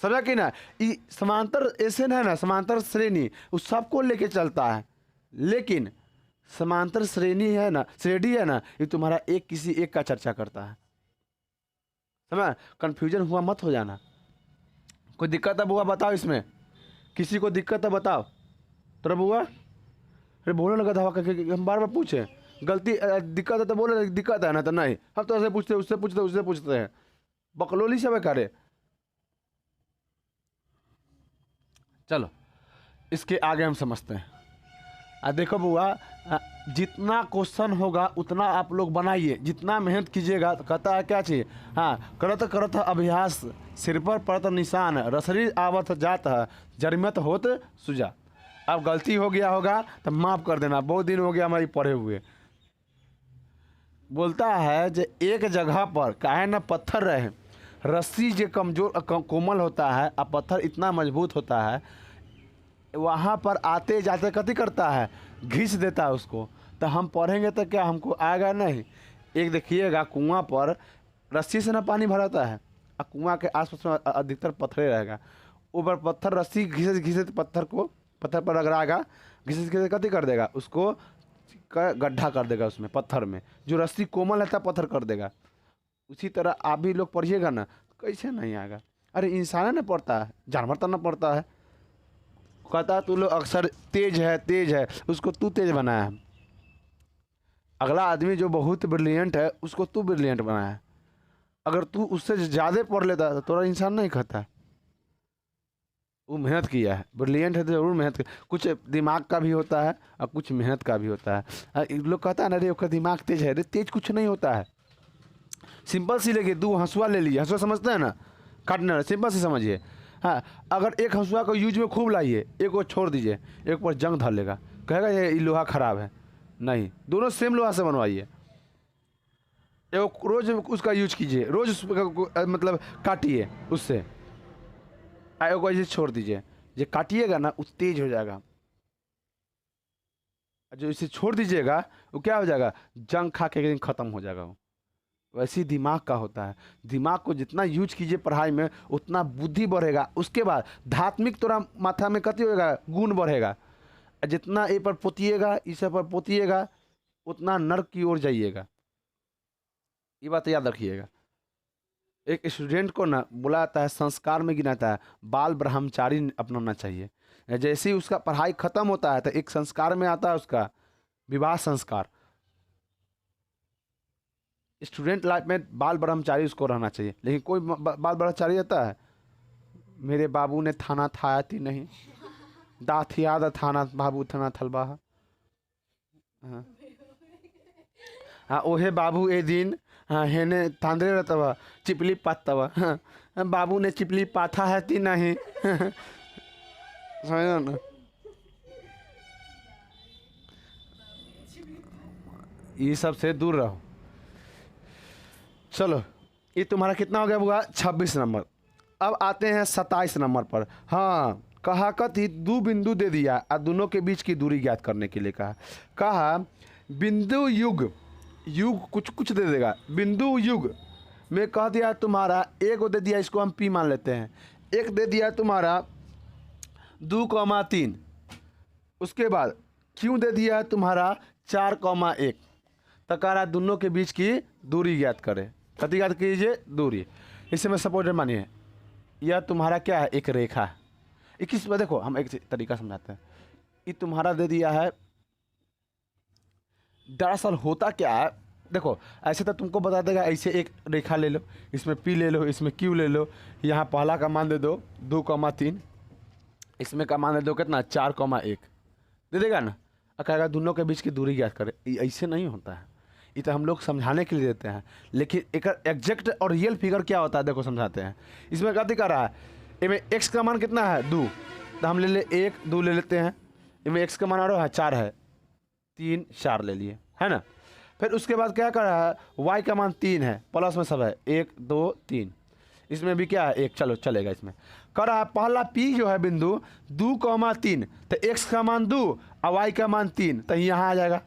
Speaker 1: समझा कि ना, ये समांतर एसन है ना, समांतर श्रेणी उस सबको लेके चलता है। लेकिन समांतर श्रेणी है ना, श्रेणी है ना, ये तुम्हारा एक किसी एक का चर्चा करता है। समझ, कंफ्यूजन हुआ मत हो जाना। कोई दिक्कत है बुआ बताओ, इसमें किसी को दिक्कत है बताओ। तो बुआ अरे बोलने लगा था हम बार बार पूछे, गलती दिक्कत है तो बोले दिक्कत है ना, तो नहीं हम तो ऐसे पूछते उससे पूछते उससे पूछते हैं, बकलोली सब करे। चलो इसके आगे हम समझते हैं। देखो बुआ जितना क्वेश्चन होगा उतना आप लोग बनाइए, जितना मेहनत कीजिएगा। तो कहता है क्या चाहिए, हाँ करत करत अभ्यास सिर पर पड़त निशान, रसरी आवत जात है जरिमत होत सुजा। अब गलती हो गया होगा तो माफ़ कर देना, बहुत दिन हो गया हमारी पढ़े हुए। बोलता है जो एक जगह पर काहे न पत्थर रहे, रस्सी जो कमजोर कोमल होता है और पत्थर इतना मजबूत होता है, वहाँ पर आते जाते कति करता है घिस देता है उसको। तो हम पढ़ेंगे तो क्या हमको आएगा नहीं। एक देखिएगा कुआं पर रस्सी से ना पानी भराता है और कुआं के आसपास में अधिकतर पत्थरे रहेगा, ऊपर पत्थर रस्सी घिसे घिसे पत्थर पर रगड़ाएगा, घिसे घिसे कति कर देगा उसको, गड्ढा कर देगा उसमें पत्थर में। जो रस्सी कोमल रहता है पत्थर कर देगा। उसी तरह आप भी लोग पढ़िएगा ना, कैसे नहीं आएगा। अरे इंसान ना पढ़ता है, जानवर तो ना पढ़ता है। कहता तू लोग अक्सर तेज है, उसको तू तेज बनाया है। अगला आदमी जो बहुत ब्रिलियंट है उसको तू ब्रिलियंट बनाया है। अगर तू उससे ज़्यादा पढ़ लेता तो तोरा इंसान नहीं कहता। वो मेहनत किया है, ब्रिलियंट है तो जरूर मेहनत किया। कुछ दिमाग का भी होता है और कुछ मेहनत का भी होता है। लोग कहता है ना अरे उसका दिमाग तेज है, अरे तेज कुछ नहीं होता है। सिंपल सी लेके 2 हंसुआ ले लीजिए, हंसुआ समझते हैं ना, काटना, सिंपल से समझिए। हाँ अगर एक हंसुआ को यूज में खूब लाइए, एक को छोड़ दीजिए, एक पर जंग धर लेगा, कहेगा ये लोहा खराब है। नहीं, दोनों सेम लोहा से बनवाइए। एगो रोज उसका यूज कीजिए, रोज मतलब काटिए उससे, एगो ऐसे छोड़ दीजिए। जो काटिएगा ना वो तेज हो जाएगा, जो इसे छोड़ दीजिएगा वो क्या हो जाएगा, जंग खा के एक दिन खत्म हो जाएगा वो। वैसे ही दिमाग का होता है, दिमाग को जितना यूज कीजिए पढ़ाई में उतना बुद्धि बढ़ेगा। उसके बाद धात्मिक तोरा माथा में कति होगा, गुण बढ़ेगा। जितना ए पर पोतिएगा, इस पर पोतिएगा, उतना नर्क की ओर जाइएगा। ये बात याद रखिएगा। एक स्टूडेंट को ना बोला जाता है, संस्कार में गिनाता है, बाल ब्रह्मचारी अपनाना चाहिए। जैसे ही उसका पढ़ाई खत्म होता है तो एक संस्कार में आता है उसका विवाह संस्कार। स्टूडेंट लाइफ में बाल ब्रह्मचारी उसको रहना चाहिए। लेकिन कोई बाल ब्रह्मचारी रहता है, मेरे बाबू ने थाना थाया थी नहीं, दाथ याद थाना बाबू थाना थलबा। हाँ हाँ, ओहे बाबू ए दिन, हाँ हेने तांदरे रहता चिपली पातवा। हाँ, बाबू ने चिपली पाथा है ती नहीं। समझो ना, ये सब से दूर रहो। चलो, ये तुम्हारा कितना हो गया बुआ, 26 नंबर। अब आते हैं 27 नंबर पर। हाँ, कहा कथी दो बिंदु दे दिया और दोनों के बीच की दूरी ज्ञात करने के लिए कहा बिंदु युग, युग कुछ कुछ दे देगा, बिंदु युग में कह दिया तुम्हारा एक दे दिया, इसको हम पी मान लेते हैं। एक दे दिया तुम्हारा 2,3, उसके बाद क्यों दे दिया तुम्हारा 4,1। तो कह रहा दोनों के बीच की दूरी ज्ञात करें। कति ज्ञात कीजिए, दूरी। इसे में सपोज मानिए यह तुम्हारा क्या है, एक रेखा है। 21 में देखो हम एक तरीका समझाते हैं। ये तुम्हारा दे दिया है, दरअसल होता क्या है देखो, ऐसे तो तुमको बता देगा, ऐसे एक रेखा ले लो, इसमें पी ले लो, इसमें क्यू ले लो, यहाँ पहला का मान दे दो 2,3, इसमें का मान दे दो कितना 4,1 दे देगा ना। और कहेगा दोनों के बीच की दूरी ज्ञात करें। ऐसे नहीं होता है, ये तो हम लोग समझाने के लिए देते हैं। लेकिन एक एग्जैक्ट और रियल फिगर क्या होता है देखो समझाते हैं। इसमें क्या दिखा रहा है, इनमें एक्स का मान कितना है 2, तो हम ले ले 1 2 ले लेते हैं। इनमें एक्स का मान आ रहा है 4 है, 3 4 ले लिए, है ना। फिर उसके बाद क्या कर रहा है, वाई का मान 3 है, प्लस में सब है 1 2 3, इसमें भी क्या है 1, चलो चलेगा। इसमें कर रहा है पहला पी जो है बिंदु 2,3, तो एक्स का मान 2 और वाई का मान 3, तो यहाँ आ जाएगा।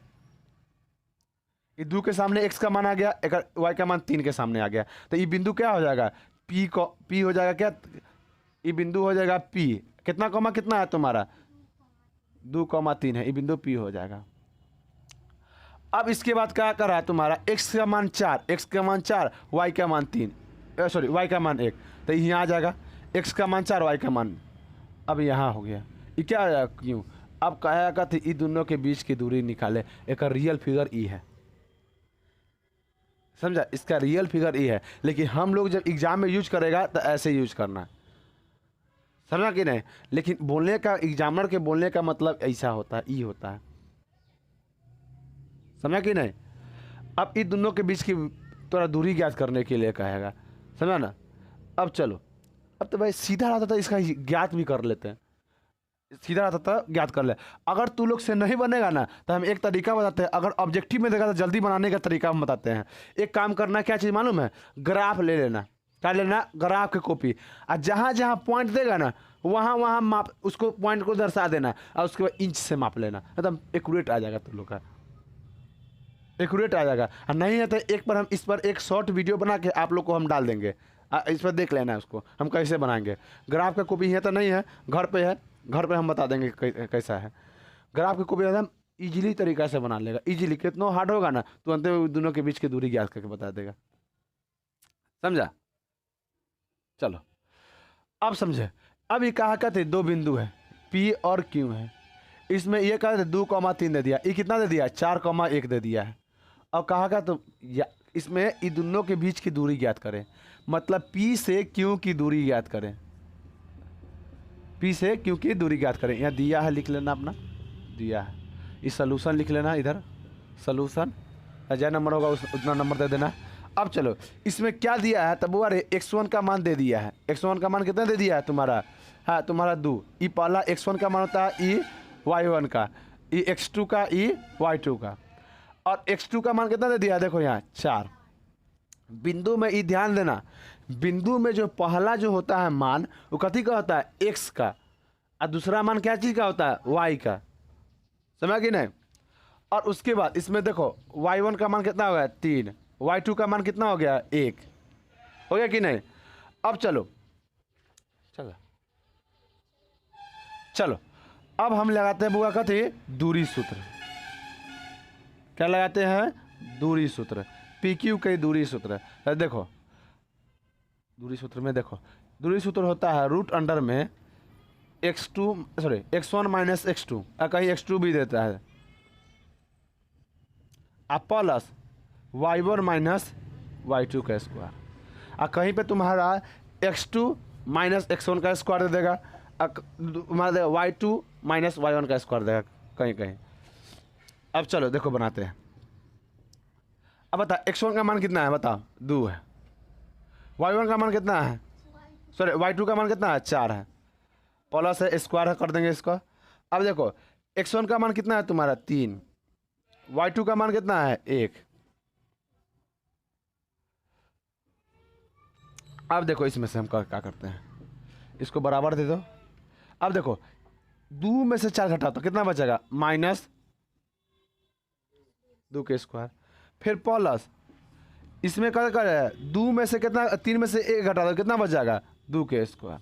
Speaker 1: ये 2 के सामने एक्स का मान आ गया, एक वाई का मान 3 के सामने आ गया, तो ये बिंदु क्या हो जाएगा, पी हो जाएगा क्या, ये बिंदु हो जाएगा पी। कितना कॉमा कितना है तुम्हारा 2,3 है, ये बिंदु पी हो जाएगा। अब इसके बाद क्या कर रहा है तुम्हारा, एक्स का मान 4, एक्स का मान 4, वाई का मान 3, सॉरी वाई का मान 1, तो यहाँ आ जाएगा एक्स का मान 4 वाई का मान। अब यहाँ हो गया, ये क्या आ जाएगा क्यों। अब कहेगा तो ये दोनों के बीच की दूरी निकाले, एक रियल फिगर ई है, समझा, इसका रियल फिगर ई है। लेकिन हम लोग जब एग्जाम में यूज करेगा तो ऐसे यूज करना है, समझा कि नहीं। लेकिन बोलने का, एग्जामिनर के बोलने का मतलब ऐसा होता है, ई होता है, समझा कि नहीं। अब इन दोनों के बीच की थोड़ा दूरी ज्ञात करने के लिए कहेगा, समझा ना। अब चलो, अब तो भाई सीधा रहता था, इसका ज्ञात भी कर लेते हैं, सीधा रहता था ज्ञात कर ले। अगर तू लोग से नहीं बनेगा ना तो हम एक तरीका बताते हैं, अगर ऑब्जेक्टिव में देगा तो जल्दी बनाने का तरीका हम बताते हैं। एक काम करना, क्या चीज़ मालूम है, ग्राफ ले लेना, क्या लेना, ग्राफ की कॉपी, और जहाँ जहाँ पॉइंट देगा ना वहाँ वहाँ माप, उसको पॉइंट को दर्शा देना, और उसके बाद इंच से माप लेना, एकदम एक्यूरेट आ जाएगा तुम लोग का, एक्यूरेट आ जाएगा। और नहीं है तो एक पर हम इस पर एक शॉर्ट वीडियो बना के आप लोग को हम डाल देंगे, इस पर देख लेना है उसको हम कैसे बनाएंगे। ग्राफ का कॉपी है तो नहीं है, घर पे है, घर पे हम बता देंगे कैसा है। ग्राफ की कॉपी एकदम इजीली तरीका से बना लेगा, इजीली, कितना हार्ड होगा ना तो अंत में दोनों के बीच की दूरी ज्ञात करके बता देगा, समझा। चलो अब समझे। अब ये कहा कहते 2 बिंदु है P और Q है, इसमें ये कहा 2,3 दे दिया, ये कितना दे दिया 4,1 दे दिया है। अब कहा का तो इसमें ये दोनों के बीच की दूरी ज्ञात करें, मतलब P से Q की दूरी ज्ञात करें, P से Q की दूरी ज्ञात करें। यहाँ दिया है, लिख लेना अपना, दिया है, इस सलूशन लिख लेना, इधर सलूशन, जै नंबर होगा उतना नंबर दे देना। अब चलो इसमें क्या दिया है, तब वो अरे x1 का मान दे दिया है, x1 का मान कितना दे दिया है तुम्हारा, हाँ तुम्हारा 2, ई पहला x1 का मान होता है ई y1 का, ई x2 का, ई y2 का, और x2 का मान कितना दे दिया, देखो यहाँ 4। बिंदु में ई ध्यान देना, बिंदु में जो पहला जो होता है मान वो कथी का होता है, x का, और दूसरा मान क्या चीज़ का होता है, y का। समझा कि नहीं। और उसके बाद इसमें देखो y1 का मान कितना हो गया 3, y2 का मान कितना हो गया 1, हो गया कि नहीं। अब चलो चलो चलो अब हम लगाते हैं बुआ कथी, दूरी सूत्र। क्या लगाते हैं, दूरी सूत्र, पी क्यू के दूरी सूत्र। देखो दूरी सूत्र में देखो, दूरी सूत्र होता है रूट अंडर में x1 माइनस x2, कहीं x2 भी देता है, प्लस y1 माइनस y2 का स्क्वायर, और कहीं पे तुम्हारा x2 माइनस x1 का स्क्वायर दे देगा, तुम्हारा y2 माइनस y1 का स्क्वायर देगा कहीं कहीं। अब चलो देखो बनाते हैं। अब बता x1 का मान कितना है, बताओ 2 है, y1 का मान कितना है, y2 का मान कितना है 4 है, प्लस है स्क्वायर है, कर देंगे इसको। अब देखो x1 का मान कितना है तुम्हारा 3, y2 का मान कितना है 1। अब देखो इसमें से हम क्या करते हैं, इसको बराबर दे दो। अब देखो 2 में से 4 घटाओ तो कितना बचेगा, -2 के स्क्वायर, फिर प्लस इसमें क्या कर 2 में से कितना, 3 में से 1 घटा दो कितना बच जाएगा, 2 के स्क्वायर,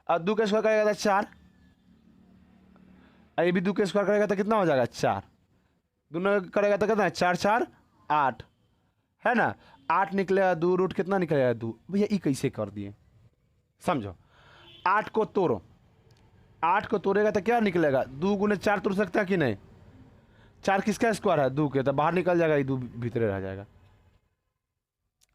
Speaker 1: और 2 के स्क्वायर करेगा तो 4, ये भी 2 के स्क्वायर करेगा तो कितना हो जाएगा 4, दोनों करेगा तो कितना है 4 4 8 है ना, 8 निकलेगा, 2 रूट कितना निकलेगा 2। भैया ये कैसे कर दिए, समझो 8 को तोड़ो, 8 को तोड़ेगा तो क्या निकलेगा, 2 गुने 4 तोड़ सकता है कि नहीं, 4 किसका स्क्वायर है 2 के, तो बाहर निकल जाएगा, ये 2 भीतर रह जाएगा।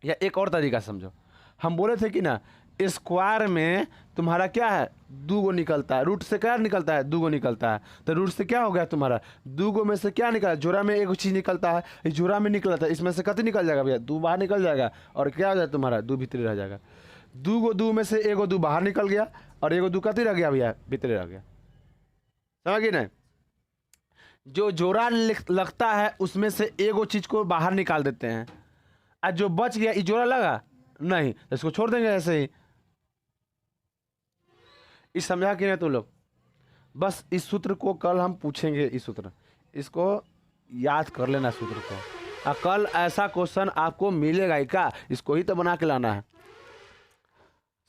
Speaker 1: या एक और तरीका समझो, हम बोले थे कि ना स्क्वायर में तुम्हारा क्या है 2 गो निकलता है, रूट से क्या निकलता है 2 गो निकलता है, तो रूट से क्या हो गया तुम्हारा 2 गो में से क्या निकला, जोड़ा में एक चीज़ निकलता है, इस जोड़ा में निकला था, इसमें से कति निकल जाएगा भैया 2 बाहर निकल जाएगा, और क्या हो जाएगा तुम्हारा 2 भीतर रह जाएगा। 2 में से एगो 2 बाहर निकल गया, और एगो 2 कति रह गया भैया भीतर रह गया। समझ गए नहीं, जो जोड़ा लगता है उसमें से एगो चीज को बाहर निकाल देते हैं, और जो बच गया ये जोड़ा लगा नहीं, इसको छोड़ देंगे ऐसे ही। इस समझा कि नहीं तुम लोग, बस इस सूत्र को कल हम पूछेंगे, इस सूत्र इसको याद कर लेना सूत्र को, और कल ऐसा क्वेश्चन आपको मिलेगा ही क्या, इसको ही तो बना के लाना है,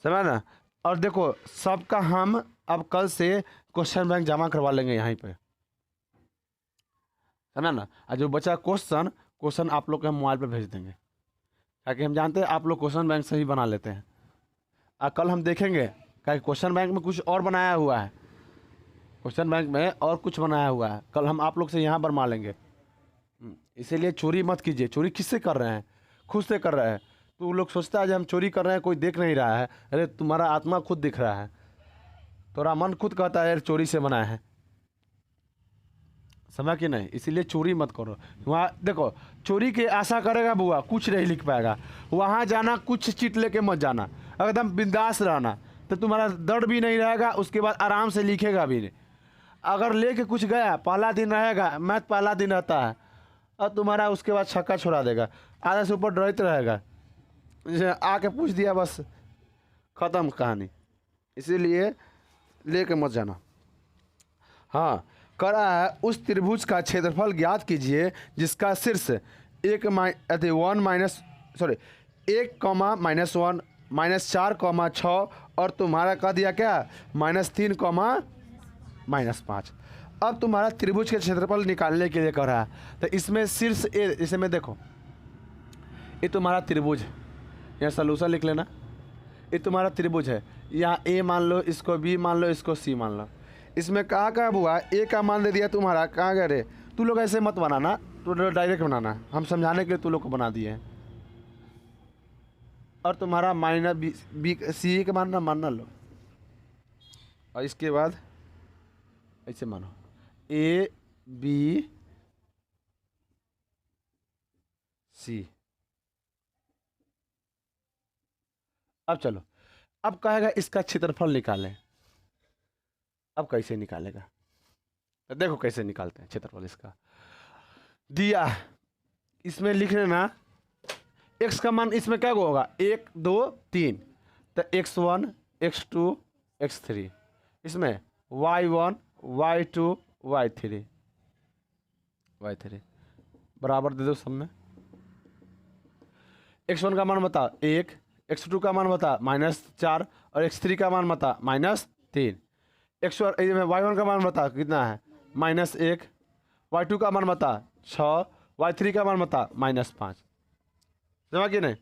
Speaker 1: समझ ना। और देखो सबका हम अब कल से क्वेश्चन बैंक जमा करवा लेंगे यहीं पे, समझा ना। और जो बचा क्वेश्चन आप लोग के हम मोबाइल पे भेज देंगे, ताकि हम जानते हैं आप लोग क्वेश्चन बैंक से ही बना लेते हैं। और कल हम देखेंगे कि क्वेश्चन बैंक में कुछ और बनाया हुआ है, क्वेश्चन बैंक में और कुछ बनाया हुआ है, कल हम आप लोग से यहाँ बनवा लेंगे। इसीलिए चोरी मत कीजिए। चोरी किससे कर रहे हैं, खुद से कर रहे हैं। तो लोग सोचता है जब हम चोरी कर रहे हैं कोई देख नहीं रहा है, अरे तुम्हारा आत्मा खुद दिख रहा है, तुम्हारा मन खुद कहता है यार चोरी से बनाया है, समझा कि नहीं। इसीलिए चोरी मत करो। वहाँ देखो चोरी की आशा करेगा बुआ कुछ नहीं लिख पाएगा, वहाँ जाना कुछ चीट लेके मत जाना, एकदम बिंदास रहना, तो तुम्हारा दर्द भी नहीं रहेगा, उसके बाद आराम से लिखेगा भी नहीं। अगर लेके कुछ गया पहला दिन रहेगा, मैथ पहला दिन रहता है, और तुम्हारा उसके बाद छक्का छोड़ा देगा, आधा से ऊपर डरते रहेगा, आके पूछ दिया बस ख़त्म कहानी। इसीलिए लेके मत जाना। हाँ करा है, उस त्रिभुज का क्षेत्रफल ज्ञात कीजिए जिसका शीर्ष 1 -1 -4, और तुम्हारा कह दिया क्या -3, -5। अब तुम्हारा त्रिभुज के क्षेत्रफल निकालने के लिए कह रहा है, तो इसमें शीर्ष ए, इसे में देखो ये तुम्हारा त्रिभुज है, यहाँ सलूशन लिख लेना, ये तुम्हारा त्रिभुज है, यहाँ ए मान लो, इसको बी मान लो, इसको सी मान लो। इसमें कहाँ कहाँ हुआ ए का मान दे दिया तुम्हारा, कहाँ गए रे, तू लोग ऐसे मत बनाना, तू डायरेक्ट बनाना, हम समझाने के लिए तू लोग को बना दिए हैं। और तुम्हारा बी सी का मानना लो, और इसके बाद ऐसे मानो ए बी सी। अब चलो, अब कहेगा इसका क्षेत्रफल निकालें। अब कैसे निकालेगा, तो देखो कैसे निकालते हैं क्षेत्रफल इसका। दिया इसमें लिख लेना x का मान इसमें क्या होगा 1 2 3, तो x1 x2 x3, इसमें y1 y2 y3 बराबर दे दो सब में। x1 का मान बता 1, x2 का मान बता -4 और x3 का मान बता -3। y1 का मान बता कितना है -1, y2 का मान बता 6, y3 का मान बता -5। समझा कि नहीं।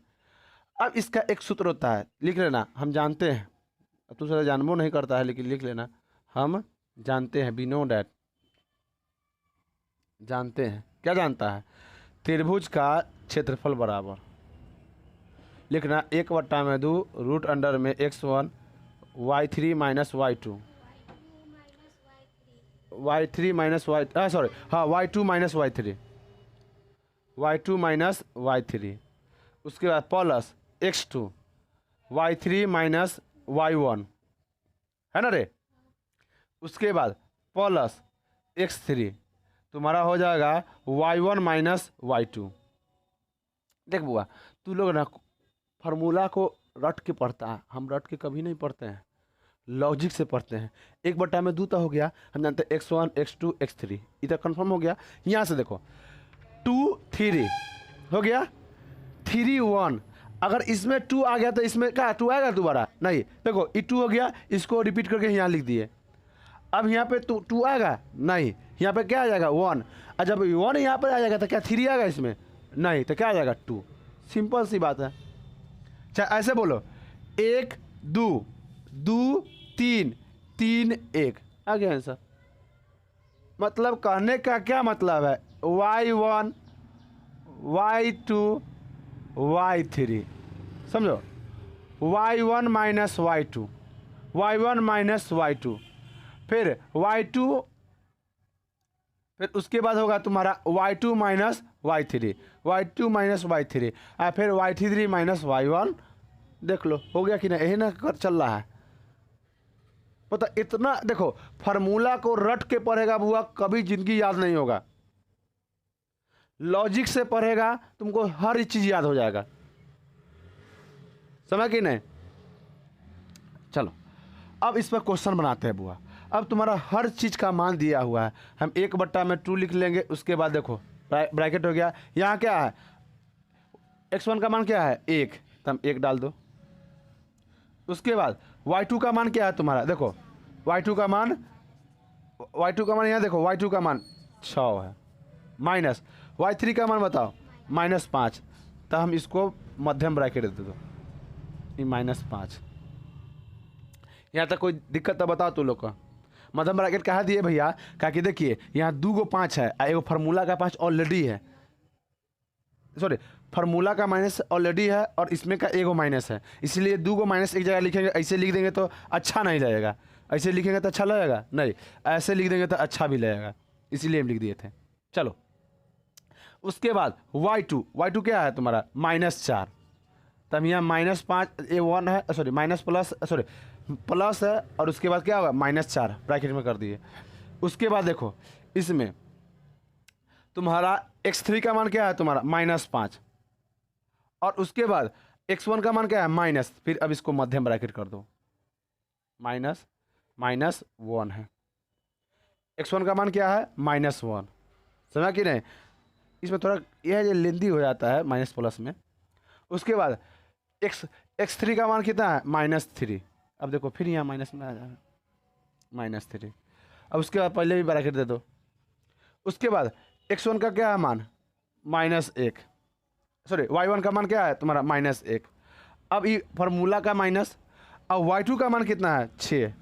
Speaker 1: अब इसका एक सूत्र होता है, लिख लेना, हम जानते हैं, अब तू सारा जानबो नहीं करता है लेकिन लिख लेना, हम जानते हैं, वी नो डैट, जानते हैं। क्या जानता है, त्रिभुज का क्षेत्रफल बराबर लिखना 1/2 रूट अंडर में x1 y3 minus y2 y3 minus y sorry हाँ y2 minus y3 minus y3, उसके बाद plus x2 y3 minus y1 है ना रे, उसके बाद प्लस x3 तुम्हारा हो जाएगा y1 माइनस y2। देख बुआ तू लोग ना फार्मूला को रट के पढ़ता है, हम रट के कभी नहीं पढ़ते हैं, लॉजिक से पढ़ते हैं। 1/2 तो हो गया, हम जानते हैं x1 x2 x3, इधर कंफर्म हो गया। यहाँ से देखो 2 3 हो गया, 3 1, अगर इसमें 2 आ गया तो इसमें क्या 2 आएगा दोबारा नहीं। देखो ये 2 हो गया, इसको रिपीट करके यहाँ लिख दिए। अब यहाँ पे 2 आएगा नहीं, यहाँ पे क्या आ जाएगा 1, और जब 1 यहाँ पर आ जाएगा तो क्या 3 आएगा इसमें नहीं, तो क्या आ जाएगा 2। सिंपल सी बात है। चाहे ऐसे बोलो 1 2 2 3 3 1 आ गया आंसर। मतलब कहने का क्या मतलब है, y1 y2 y3, समझो, y1 minus y2 y1 minus y2, फिर y2, फिर उसके बाद होगा तुम्हारा y2 minus y3 y2 minus y3, और फिर y3 माइनस y1। देख लो हो गया कि नहीं, यही ना कर चल रहा है। पता इतना देखो, फार्मूला को रट के पढ़ेगा बुआ कभी जिंदगी याद नहीं होगा, लॉजिक से पढ़ेगा तुमको हर चीज याद हो जाएगा, समझ कि नहीं। चलो अब इस पर क्वेश्चन बनाते हैं बुआ। अब तुम्हारा हर चीज का मान दिया हुआ है, हम 1/2 लिख लेंगे। उसके बाद देखो ब्रैकेट हो गया, यहाँ क्या है x1 का मान क्या है 1, तो हम 1 डाल दो। उसके बाद y2 का मान क्या है तुम्हारा, देखो y2 का मान यहाँ देखो y2 का मान 6 है, माइनस y3 का मान बताओ -5, तो हम इसको मध्यम ब्रैकेट दे दो, ये -5। यहाँ तक कोई दिक्कत तो बताओ तू लोग का। मध्यम ब्रैकेट कहा दिए भैया, क्या कि देखिए यहाँ 2 गो 5 है, एगो फार्मूला का 5 ऑलरेडी है, सॉरी फार्मूला का माइनस ऑलरेडी है और इसमें का एगो माइनस है, इसलिए 2 गो माइनस एक जगह लिखेंगे। ऐसे लिख देंगे तो अच्छा नहीं लगेगा, ऐसे लिखेंगे तो अच्छा लगेगा नहीं, ऐसे लिख देंगे तो अच्छा भी लगेगा, इसीलिए हम लिख दिए थे। चलो उसके बाद y2 क्या है तुम्हारा -4, तब यहाँ -5 ये 1 है, sorry minus plus sorry plus है, और उसके बाद क्या होगा -4 ब्रैकेट में कर दिए। उसके बाद देखो इसमें तुम्हारा x3 का मान क्या है तुम्हारा -5, और उसके बाद x1 का मान क्या है माइनस, फिर अब इसको मध्यम ब्रैकेट कर दो, -1 है, x1 का मान क्या है -1, समझा कि नहीं। इसमें थोड़ा यह लेंदी हो जाता है माइनस प्लस में। उसके बाद x3 का मान कितना है -3, अब देखो फिर यहाँ माइनस में आ जाएगा -3। अब उसके बाद पहले भी ब्रैकेट दे दो। उसके बाद x1 का क्या है मान -1, सॉरी y1 का मान क्या है तुम्हारा -1। अब ये फार्मूला का माइनस, अब y2 का मान कितना है 6।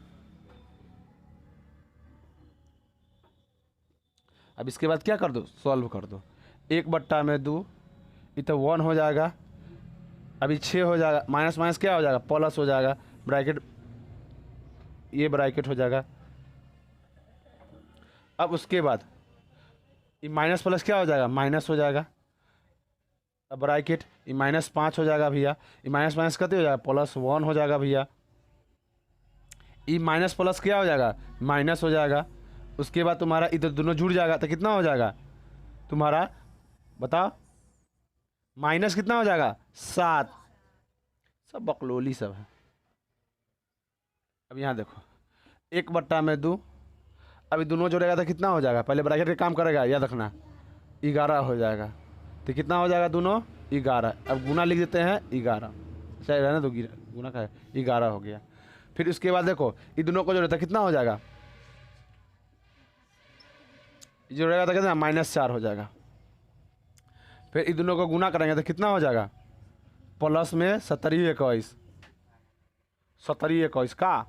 Speaker 1: अब इसके बाद क्या कर दो, सॉल्व कर दो, 1/2 ये तो 1 हो जाएगा, अभी 6 हो जाएगा, माइनस माइनस क्या हो जाएगा प्लस हो जाएगा, ब्रैकेट ये ब्रैकेट हो जाएगा। अब उसके बाद ये माइनस प्लस क्या हो जाएगा माइनस हो जाएगा, अब ब्रैकेट ये -5 हो जाएगा भैया, ये माइनस माइनस कितने हो जाएगा +1 हो जाएगा भैया, ये माइनस प्लस क्या हो जाएगा माइनस हो जाएगा। उसके बाद तुम्हारा इधर दोनों जुड़ जाएगा तो कितना हो जाएगा तुम्हारा, बताओ, माइनस कितना हो जाएगा 7। सब बकलोली सब है। अब यहाँ देखो 1/2, अभी दोनों जोड़ेगा तो कितना हो जाएगा, पहले ब्रैकेट का काम करेगा, याद रखना, 11 हो जाएगा। तो कितना हो जाएगा दोनों 11। अब गुना लिख देते हैं 11, चाहे रहने दो, गुना का है, 11 हो गया। फिर उसके बाद देखो ये दोनों को जोड़े तो कितना हो जाएगा, जोड़ेगा तो कितना -4 हो जाएगा। फिर इन दोनों को गुना करेंगे तो कितना हो जाएगा, प्लस में 17 21, 17 21 का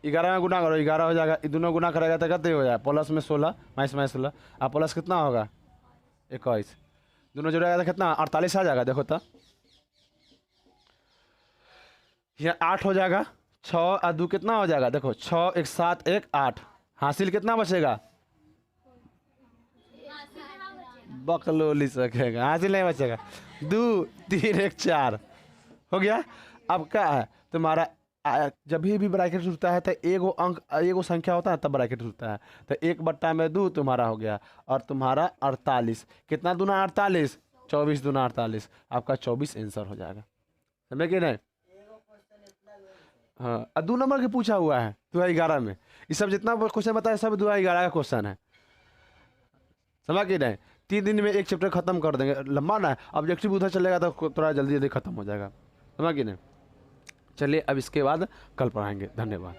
Speaker 1: 11 में गुना करो 11 हो जाएगा। इन दोनों गुना करेगा तो कितने हो जाएगा, प्लस में 16 माइनस 16, और प्लस कितना होगा 21, दोनों जोड़ेगा तो कितना 48 आ जाएगा। देखो तो यहाँ 8 हो जाएगा, 6 और 2 कितना हो जाएगा, देखो 6 1 7 1 8, हासिल कितना बचेगा, बकलोली सकेगा, हासिल नहीं बचेगा, 2 3 1 4 हो गया। अब क्या है तुम्हारा, जब भी ब्रैकेट जुड़ता है तो एगो अंक एगो संख्या होता है तब ब्रैकेट जुड़ता है। तो 1/2 तुम्हारा हो गया, और तुम्हारा 48, कितना दूना 48, 24 दूना 48, आपका 24 आंसर हो जाएगा। समझे कि नहीं। हाँ, 2 नंबर के पूछा हुआ है 2011 में, ये सब जितना क्वेश्चन बताया सब 2011 का क्वेश्चन है, समझ कि नहीं। 3 दिन में एक चैप्टर खत्म कर देंगे, लंबा ना है, ऑब्जेक्टिव उधर चलेगा तो थोड़ा जल्दी जल्दी खत्म हो जाएगा, समझ कि नहीं। चलिए अब इसके बाद कल पढ़ाएंगे, धन्यवाद।